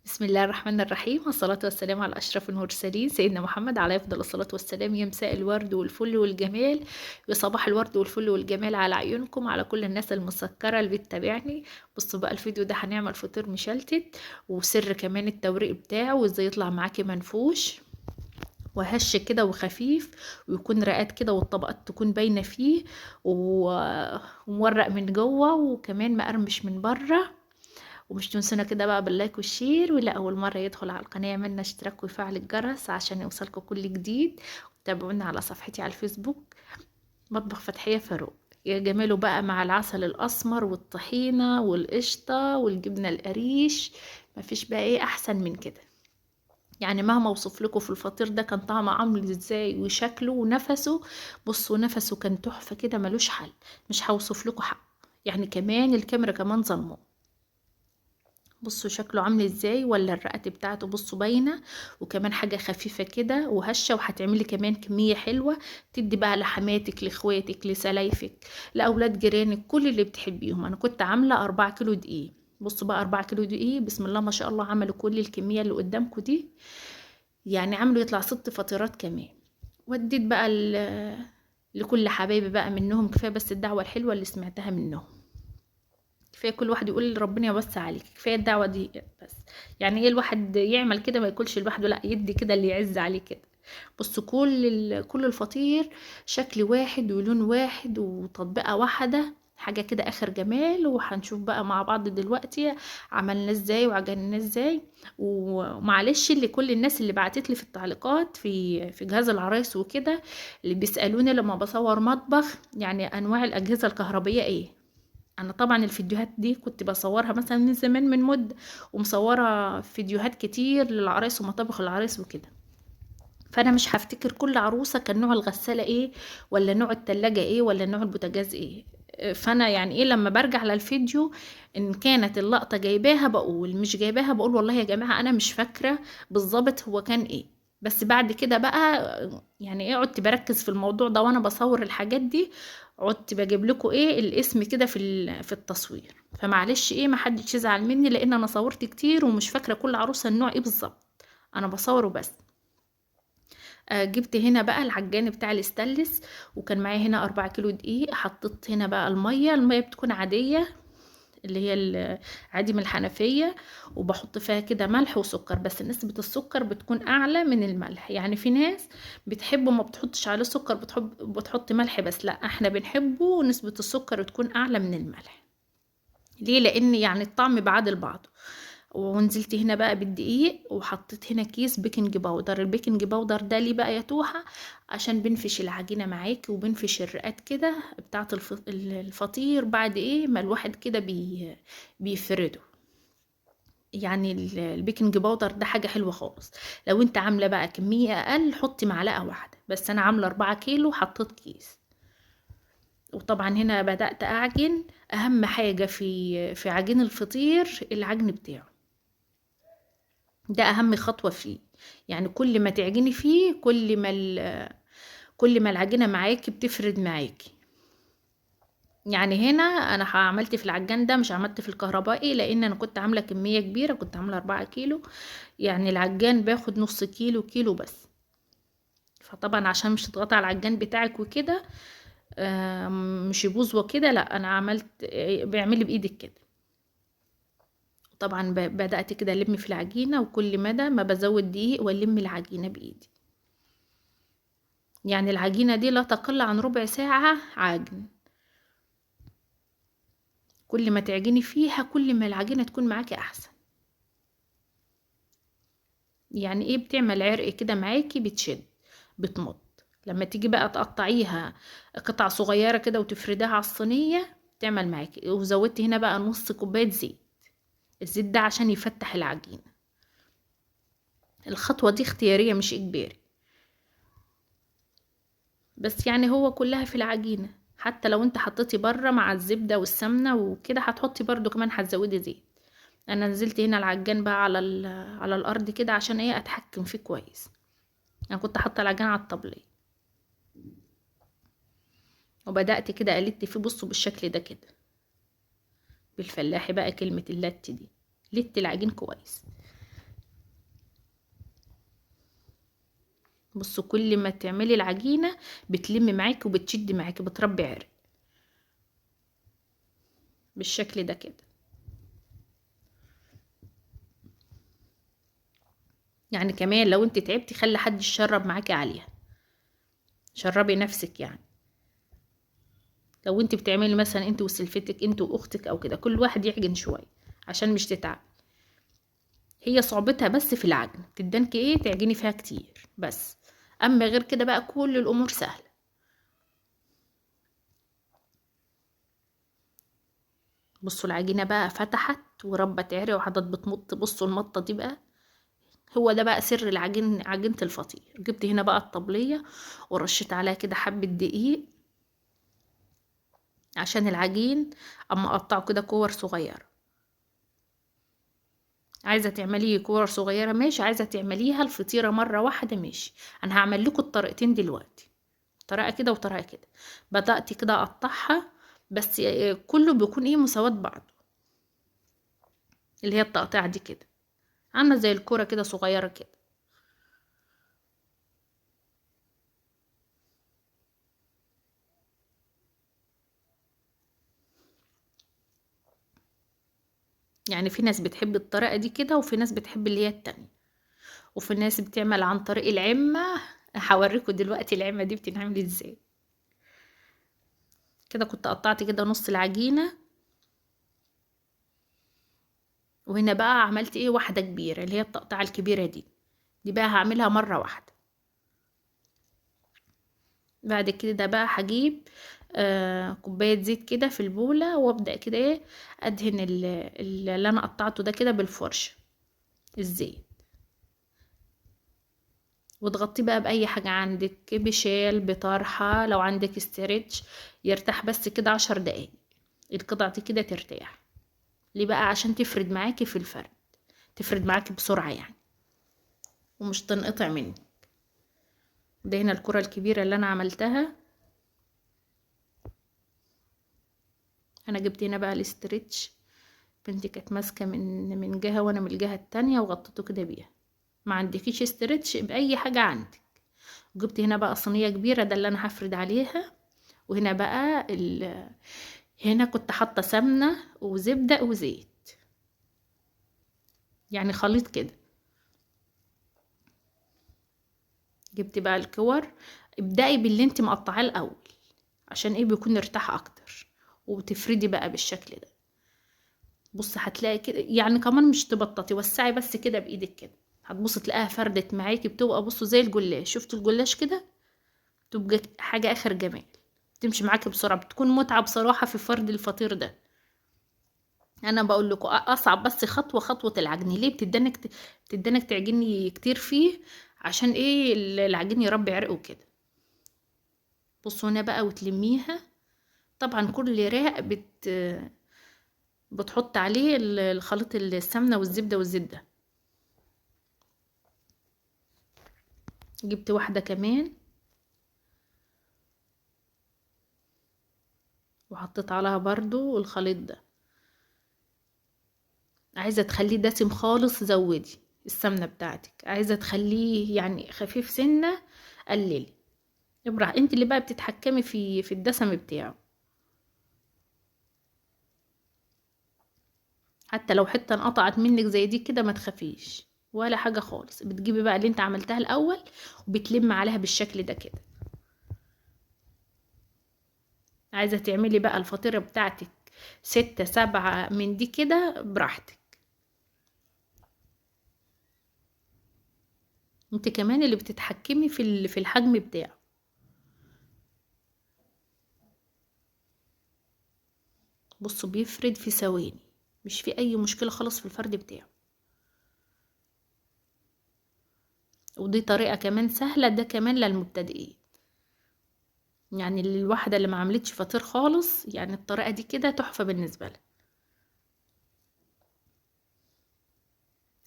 بسم الله الرحمن الرحيم، والصلاة والسلام على أشرف المرسلين سيدنا محمد عليه أفضل الصلاة والسلام. يا مساء الورد والفل والجمال، وصباح الورد والفل والجمال على عيونكم، على كل الناس المسكرة اللي بتتابعني. بصوا بقى الفيديو ده هنعمل فطير مشلتت، وسر كمان التوريق بتاعه وازاي يطلع معاكي منفوش وهش كده وخفيف، ويكون رقات كده والطبقات تكون باينة فيه ومورق من جوه وكمان مقرمش من بره. ومش تنسونا كده بقى باللايك والشير، واللي اول مره يدخل على القناه يعملنا اشتراك ويفعل الجرس عشان يوصلكم كل جديد. وتابعونا على صفحتي على الفيسبوك مطبخ فتحيه فاروق. يا جماله بقى مع العسل الاسمر والطحينه والقشطه والجبنه القريش، مفيش بقى ايه احسن من كده. يعني مهما اوصف لكم في الفطير ده كان طعمه عامل ازاي وشكله ونفسه، بصوا نفسه كان تحفه كده ملوش حل، مش هوصف لكم حق. يعني كمان الكاميرا كمان ظلمه. بصوا شكله عامل ازاي، ولا الرقات بتاعته بصوا باينه، وكمان حاجه خفيفه كده وهشه، وهتعملي كمان كميه حلوه تدي بقى لحماتك لاخواتك لسلايفك لاولاد جيرانك كل اللي بتحبيهم. انا كنت عامله 4 كيلو دقيق. بصوا بقى 4 كيلو دقيق بسم الله ما شاء الله عملوا كل الكميه اللي قدامكم دي. يعني عملوا يطلع 6 فطيرات كمان. وديت بقى لكل حبايبي بقى منهم، كفايه بس الدعوه الحلوه اللي سمعتها منهم. كفايه كل واحد يقول ربنا يوسع عليك، كفايه الدعوه دي بس. يعني ايه الواحد يعمل كده ما ياكلش لوحده، لا يدي كده اللي يعز عليه كده. بصوا كل الفطير شكل واحد ولون واحد وتطبيقه واحده، حاجه كده اخر جمال. وهنشوف بقى مع بعض دلوقتي عملنا ازاي وعجننا ازاي. ومعلش لكل الناس اللي بعتت لي في التعليقات في جهاز العرايس وكده، اللي بيسالوني لما بصور مطبخ يعني انواع الاجهزه الكهربائيه ايه. انا طبعا الفيديوهات دي كنت بصورها مثلا من زمان من مدة، ومصورة فيديوهات كتير للعرايس ومطابخ العرايس وكده. فانا مش هفتكر كل عروسة كان نوع الغسالة ايه، ولا نوع التلاجة ايه، ولا نوع البوتاجاز ايه. فانا يعني ايه لما برجع للفيديو ان كانت اللقطة جايباها بقول، مش جايباها بقول والله يا جماعة انا مش فاكرة بالظبط هو كان ايه. بس بعد كده بقى يعني ايه عدت بركز في الموضوع ده وانا بصور الحاجات دي. عدت بجيب لكم ايه الاسم كده في التصوير. فمعلش ايه ما حدش يزعل مني لان انا صورت كتير ومش فاكرة كل عروسة النوع ايه بالظبط. انا بصوره بس. جبت هنا بقى العجان بتاع الاستانلس، وكان معايا هنا 4 كيلو دقيق. حطيت هنا بقى المية بتكون عادية، اللي هي عادي من الحنفية. وبحط فيها كده ملح وسكر، بس نسبة السكر بتكون أعلى من الملح. يعني في ناس بتحبه ما بتحطش عليه سكر، بتحط ملح بس، لا احنا بنحبه نسبة السكر تكون أعلى من الملح. ليه؟ لأن يعني الطعم بعادل بعضه. ونزلت هنا بقى بالدقيق، وحطيت هنا كيس بيكنج باودر. البيكنج باودر ده ليه بقى يا توحة؟ عشان بنفش العجينة معاكي وبنفش الرقات كده بتاعة الفطير بعد ايه ما الواحد كده بيفرده. يعني البيكنج باودر ده حاجة حلوة خالص. لو انت عاملة بقى كمية اقل حطي معلقة واحدة بس، انا عاملة 4 كيلو حطيت كيس. وطبعا هنا بدأت اعجن. اهم حاجة في عجين الفطير العجن بتاعه، ده اهم خطوة فيه. يعني كل ما تعجني فيه كل ما العجينة معاكي بتفرد معاكي. يعني هنا انا عملت في العجان ده مش عملت في الكهربائي، لان انا كنت عاملة كمية كبيرة، كنت عاملة 4 كيلو. يعني العجان باخد نص كيلو كيلو بس. فطبعا عشان مش تضغطي على العجان بتاعك وكده مش يبوظ وكده، لا انا عملت بيعملي بايدك كده. طبعا بدأت كده ألم في العجينة، وكل مدى ما بزود دقيق وألم العجينة بإيدي. يعني العجينة دي لا تقل عن ربع ساعة عجن. كل ما تعجني فيها كل ما العجينة تكون معاكي أحسن. يعني ايه بتعمل عرق كده معاكي بتشد بتمط. لما تيجي بقى تقطعيها قطع صغيرة كده وتفردها على الصينية تعمل معاكي. وزودت هنا بقى نص كوباية زيت. الزيت ده عشان يفتح العجينة. الخطوة دي اختيارية مش إجباري، بس يعني هو كلها في العجينة. حتى لو انت حطيتي بره مع الزبدة والسمنة وكده هتحطي برضو كمان هتزودي زيت. انا نزلت هنا العجان بقى على الارض كده عشان ايه اتحكم فيه كويس. انا كنت حاطه العجان على الطبلية، وبدأت كده قلت فيه بصوا بالشكل ده كده. بالفلاحي بقى كلمة اللت دي، لت العجين كويس. بصوا كل ما تعملي العجينة بتلم معاكي وبتشد معاكي، بتربي عرق بالشكل ده كده. يعني كمان لو انت تعبتي خلي حد يشرب معاكي عليها، شربي نفسك يعني. لو انت بتعملي مثلا انت وسلفتك انت واختك او كده، كل واحد يعجن شويه عشان مش تتعب. هي صعوبتها بس في العجن، تدانك ايه تعجني فيها كتير بس، اما غير كده بقى كل الامور سهله. بصوا العجينه بقى فتحت وربت عرق وقعدت بتمط، بصوا المطه دي بقى، هو ده بقى سر العجين، عجينه الفطير. جبت هنا بقى الطبليه ورشيت عليها كده حبه دقيق عشان العجين اما اقطعه كده كور صغيره. عايزه تعمليه كور صغيره ماشي، عايزه تعمليها الفطيره مره واحده ماشي. انا هعمل لكم الطريقتين دلوقتي، طريقه كده وطريقه كده. بدات كده اقطعها، بس كله بيكون ايه مساواه بعض، اللي هي التقطيعه دي كده عامله زي الكوره كده صغيره كده. يعني في ناس بتحب الطريقه دي كده، وفي ناس بتحب اللي هي التانية، وفي ناس بتعمل عن طريق العمه. هوريكم دلوقتي العمه دي بتتعمل ازاي. كده كنت قطعت كده نص العجينه، وهنا بقى عملت ايه واحده كبيره اللي هي التقطيعه الكبيره دي، دي بقى هعملها مرة واحدة. بعد كده بقى هجيب كوباية زيت كده في البولة، وابدأ كده ايه ادهن اللي انا قطعته ده كده بالفرشة الزيت، وتغطيه بقى بأي حاجة عندك، بشال بطرحة، لو عندك استرتش يرتاح بس كده 10 دقايق، القطعة دي كده ترتاح. ليه بقى؟ عشان تفرد معاكي في الفرد، تفرد معاكي بسرعة يعني، ومش تنقطع مني. ده هنا الكرة الكبيرة اللي انا عملتها. انا جبت هنا بقى الاسترتش، بنتي كانت ماسكه من جهه وانا من الجهه التانية، وغطيته كده بيها. ما عندكيش استرتش باي حاجه عندك. جبت هنا بقى صينيه كبيره، ده اللي انا هفرد عليها. وهنا بقى هنا كنت حاطه سمنه وزبده وزيت، يعني خليط كده. جبت بقى الكور، ابدأي باللي انت مقطعاه الاول عشان ايه بيكون ارتاح اكتر، وتفردي بقى بالشكل ده. بص هتلاقي كده يعني، كمان مش تبططي، وسعي بس كده بايدك كده، هتبص تلاقيها فردت معاكي، بتبقى بصوا زي الجلاش. شفتوا الجلاش كده؟ تبقى حاجة اخر جمال، تمشي معاكي بسرعة، بتكون متعة بصراحة في فرد الفطير ده. انا بقول لكم اصعب بس خطوة خطوة العجن. ليه؟ بتدانك تعجني كتير فيه عشان ايه العجين يربي عرقه كده. بصوا هنا بقى وتلميها. طبعا كل رق بتحط عليه الخليط السمنة والزبدة والزيت ده. جبت واحدة كمان وحطيت عليها برضو الخليط ده. عايزة تخليه دسم خالص زودي السمنة بتاعتك، عايزة تخليه يعني خفيف سنة قللي. ابرح انت اللي بقى بتتحكمي في الدسم بتاعه. حتى لو حتة انقطعت منك زي دي كده ما تخافيش ولا حاجة خالص. بتجيبي بقى اللي انت عملتها الاول وبتلم عليها بالشكل ده كده. عايزة تعملي بقى الفطيرة بتاعتك 6 7 من دي كده براحتك، انت كمان اللي بتتحكمي في الحجم بتاعه. بصوا بيفرد في ثواني، مش في اي مشكلة خالص في الفرد بتاعه. ودي طريقة كمان سهلة، ده كمان للمبتدئين، يعني الواحدة اللي ما عملتش فطير خالص يعني الطريقة دي كده تحفة بالنسبة لها.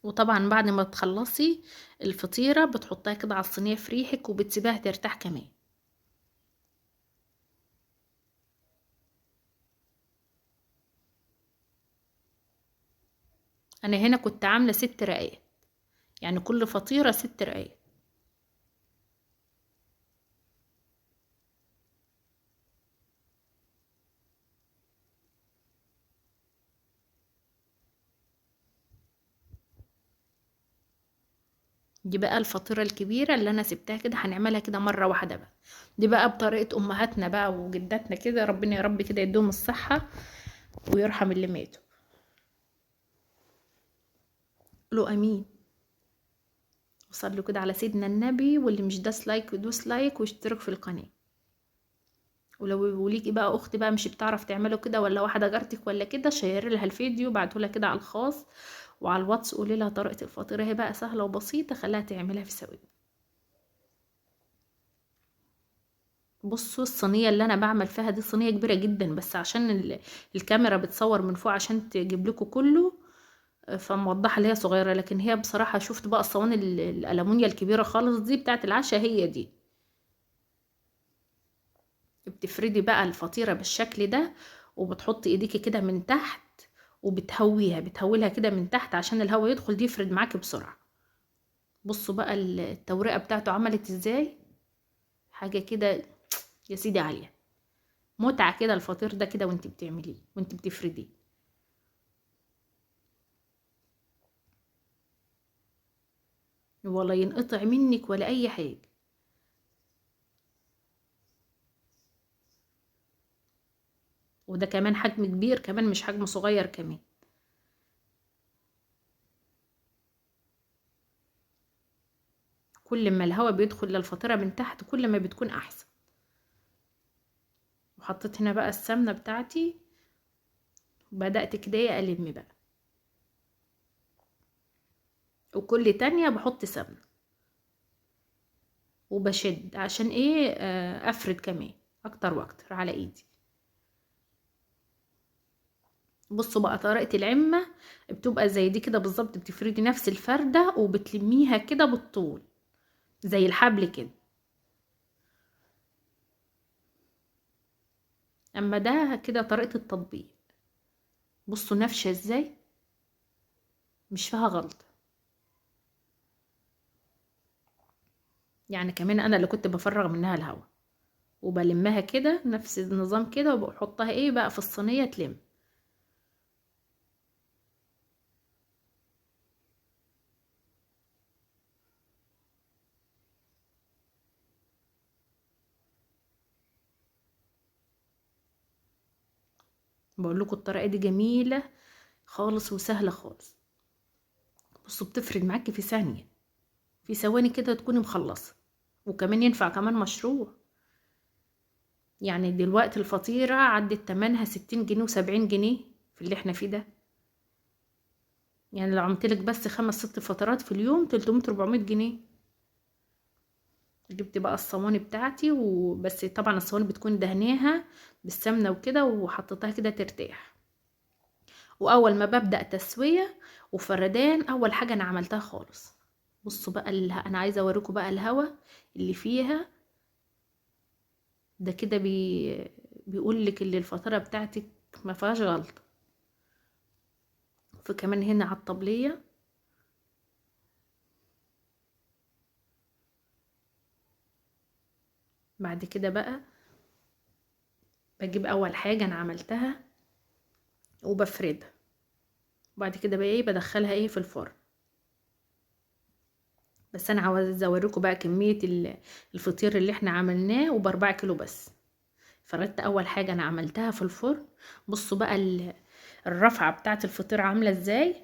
وطبعا بعد ما تخلصي الفطيرة بتحطها كده على الصينية في ريحك، وبتسيبها ترتاح كمان. انا هنا كنت عاملة 6 رقات، يعني كل فطيرة 6 رقات. دي بقى الفطيرة الكبيرة اللي انا سبتها كده، هنعملها كده مرة واحدة بقى. دي بقى بطريقة امهاتنا بقى وجداتنا كده، ربنا يا رب كده يديهم الصحة ويرحم اللي ماتوا. قولوا امين. وصلوا كده على سيدنا النبي، واللي مش داس لايك يدوس لايك واشترك في القناة. ولو وليكي بقى اخت بقى مش بتعرف تعمله كده، ولا واحدة جارتك ولا كده، شير لها الفيديو، بعتهولها كده على الخاص وعلى الواتس، قولي لها طريقة الفطيرة هي بقى سهلة وبسيطة، خليها تعملها في ثواني. بصوا الصينية اللي انا بعمل فيها دي صينية كبيرة جدا، بس عشان الكاميرا بتصور من فوق عشان تجيب لكم كله، فموضحة اللي هي صغيرة، لكن هي بصراحة شفت بقى الصواني الألمونيا الكبيرة خالص دي بتاعت العشاء، هي دي. بتفردي بقى الفطيرة بالشكل ده، وبتحطي ايديكي كده من تحت، بتهويلها كده من تحت عشان الهواء يدخل، دي يفرد معاكي بسرعة. بصوا بقى التورقة بتاعته عملت ازاي، حاجة كده يا سيدي عالية، متعة كده الفطير ده كده وانت بتعمليه وانت بتفرديه. ولا ينقطع منك ولا اي حاجة. وده كمان حجم كبير كمان، مش حجم صغير كمان. كل ما الهواء بيدخل للفطيرة من تحت كل ما بتكون احسن. وحطيت هنا بقى السمنة بتاعتي، بدأت كده ألم بقى، وكل تانية بحط سمنة وبشد عشان ايه، افرد كمان اكتر واكتر على ايدي. بصوا بقى طريقة العمة بتبقى زي دي كده بالظبط، بتفردي نفس الفردة وبتلميها كده بالطول زي الحبل كده. اما ده كده طريقة التطبيق. بصوا نافشة ازاي، مش فيها غلطة. يعني كمان انا اللي كنت بفرغ منها الهواء، وبلمها كده نفس النظام كده، وبحطها ايه بقى في الصينية تلم. بقول لكم الطريقة دي جميلة خالص وسهلة خالص. بصوا بتفرد معاكي في ثانية، في ثواني كده تكوني مخلصة. وكمان ينفع كمان مشروع. يعني دلوقتي الفطيرة عدت تمنها 60 جنيه و70 جنيه في اللي احنا فيه ده. يعني لو عملتلك بس 5 6 فطرات في اليوم 300 400 جنيه. جبت بقى الصواني بتاعتي، وبس طبعا الصواني بتكون دهناها بالسمنة وكده، وحطيتها كده ترتاح. واول ما ببدأ تسوية وفردان، اول حاجة انا عملتها خالص، بصوا بقى انا عايزة اوريكم بقى الهوا اللي فيها ده كده بيقول لك اللي الفطيرة بتاعتك ما فيهاش غلطة. فكمان هنا على الطبلية بعد كده بقى بجيب اول حاجة انا عملتها وبفردها، وبعد كده بقى ايه بدخلها ايه في الفرن. بس انا عاوزة اوريكم بقى كمية الفطير اللي احنا عملناه، وب4 كيلو بس. فردت اول حاجة انا عملتها في الفرن. بصوا بقى الرفعة بتاعت الفطير عاملة ازاي.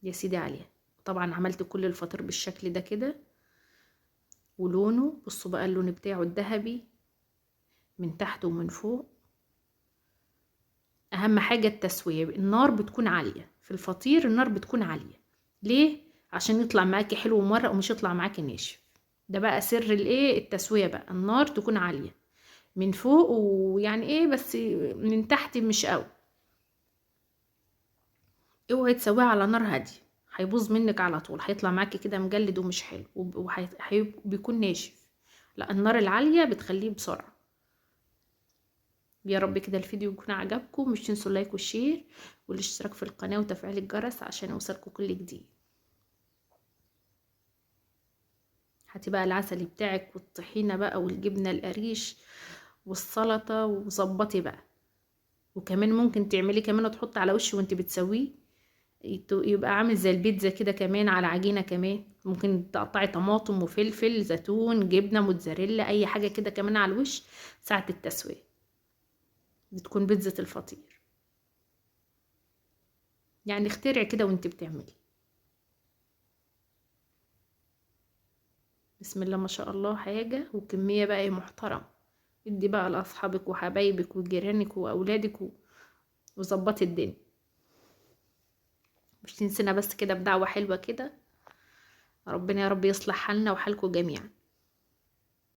يا سيدي عليها. طبعا عملت كل الفطير بالشكل ده كده، ولونه بصوا بقى اللون بتاعه الذهبي من تحت ومن فوق. اهم حاجة التسوية، النار بتكون عالية في الفطير، النار بتكون عالية ليه؟ عشان يطلع معاكي حلو ومرق ومش يطلع معاكي ناشف. ده بقى سر الايه التسوية بقى، النار تكون عالية من فوق، ويعني ايه بس من تحت مش قوي. اوعي تسويها على نار هادية، هيبوظ منك على طول، هيطلع معاكي كده مجلد ومش حلو، وبيكون ناشف. لا النار العالية بتخليه بسرعة. يا رب كده الفيديو يكون عجبكم، مش تنسوا اللايك والشير والاشتراك في القناة وتفعيل الجرس عشان يوصلكم كل جديد. هاتي بقى العسل بتاعك والطحينة بقى والجبنة القريش والسلطة وظبطي بقى، وكمان ممكن تعملي كمان وتحطي على وشه وانت بتسويه، يبقى عامل زي البيتزا كده كمان على عجينة. كمان ممكن تقطعي طماطم وفلفل زيتون جبنة موتزاريلا اي حاجة كده كمان على الوش ساعة التسوية، بتكون بيتزا الفطير. يعني اخترعي كده وانت بتعملي. بسم الله ما شاء الله، حاجة وكمية بقى محترمة. ادي بقى لاصحابك وحبايبك وجيرانك واولادك وظبطي الدنيا. مش تنسينا بس كده بدعوة حلوة كده. ربنا يا رب يصلح حالنا وحالكم جميعا.